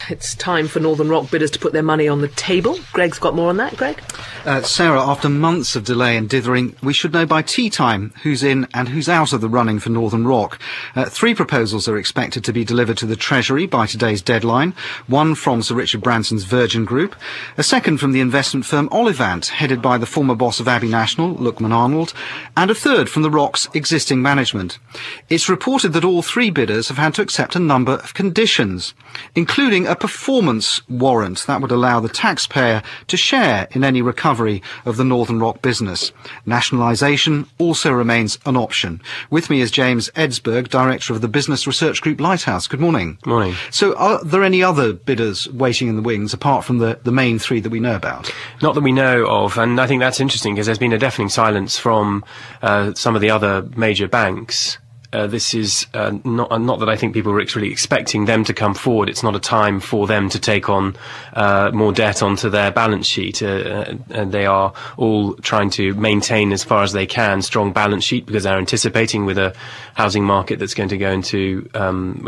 It's time for Northern Rock bidders to put their money on the table. Greg's got more on that. Greg? Sarah, after months of delay and dithering, we should know by tea time who's in and who's out of the running for Northern Rock. 3 proposals are expected to be delivered to the Treasury by today's deadline. One from Sir Richard Branson's Virgin Group, a second from the investment firm Olivant, headed by the former boss of Abbey National, Lukman Arnold, and a third from the Rock's existing management. It's reported that all 3 bidders have had to accept a number of conditions, including a performance warrant that would allow the taxpayer to share in any recovery of the Northern Rock business. Nationalisation also remains an option. With me is James Edsberg, Director of the business research group Lighthouse. Good morning. Morning. So are there any other bidders waiting in the wings apart from the main 3 that we know about? Not that we know of, and I think that's interesting because there's been a deafening silence from some of the other major banks. This is not that I think people were really expecting them to come forward. It's not a time for them to take on more debt onto their balance sheet. And they are all trying to maintain as far as they can strong balance sheet because they're anticipating with a housing market that's going to go into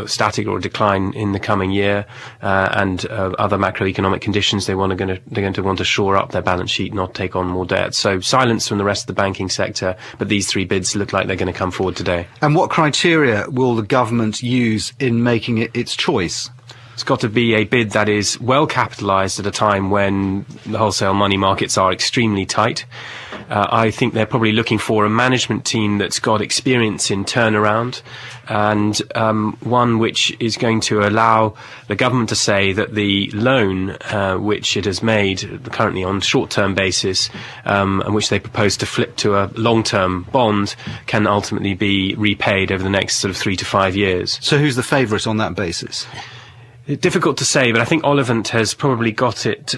static or decline in the coming year and other macroeconomic conditions. They're going to want to shore up their balance sheet, not take on more debt. So silence from the rest of the banking sector, but these 3 bids look like they're going to come forward today. And what criteria will the government use in making it its choice? It's got to be a bid that is well capitalised at a time when the wholesale money markets are extremely tight. I think they're probably looking for a management team that's got experience in turnaround and one which is going to allow the government to say that the loan which it has made currently on short-term basis and which they propose to flip to a long-term bond can ultimately be repaid over the next sort of 3 to 5 years. So who's the favourite on that basis? Difficult to say, but I think Olivant has probably got it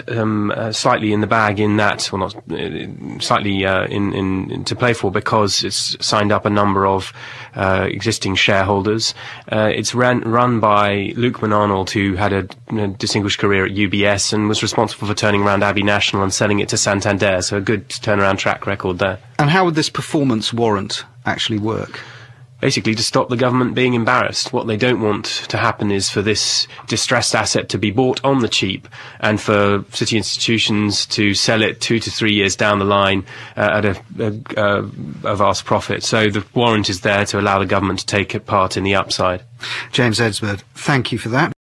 slightly in the bag in that, well, not slightly in to play for because it's signed up a number of existing shareholders. It's run by Lukman Arnold, who had a distinguished career at UBS and was responsible for turning around Abbey National and selling it to Santander, so a good turnaround track record there. And how would this performance warrant actually work? Basically to stop the government being embarrassed. What they don't want to happen is for this distressed asset to be bought on the cheap and for city institutions to sell it 2 to 3 years down the line at a vast profit. So the warrant is there to allow the government to take part in the upside. James Edsberg, thank you for that.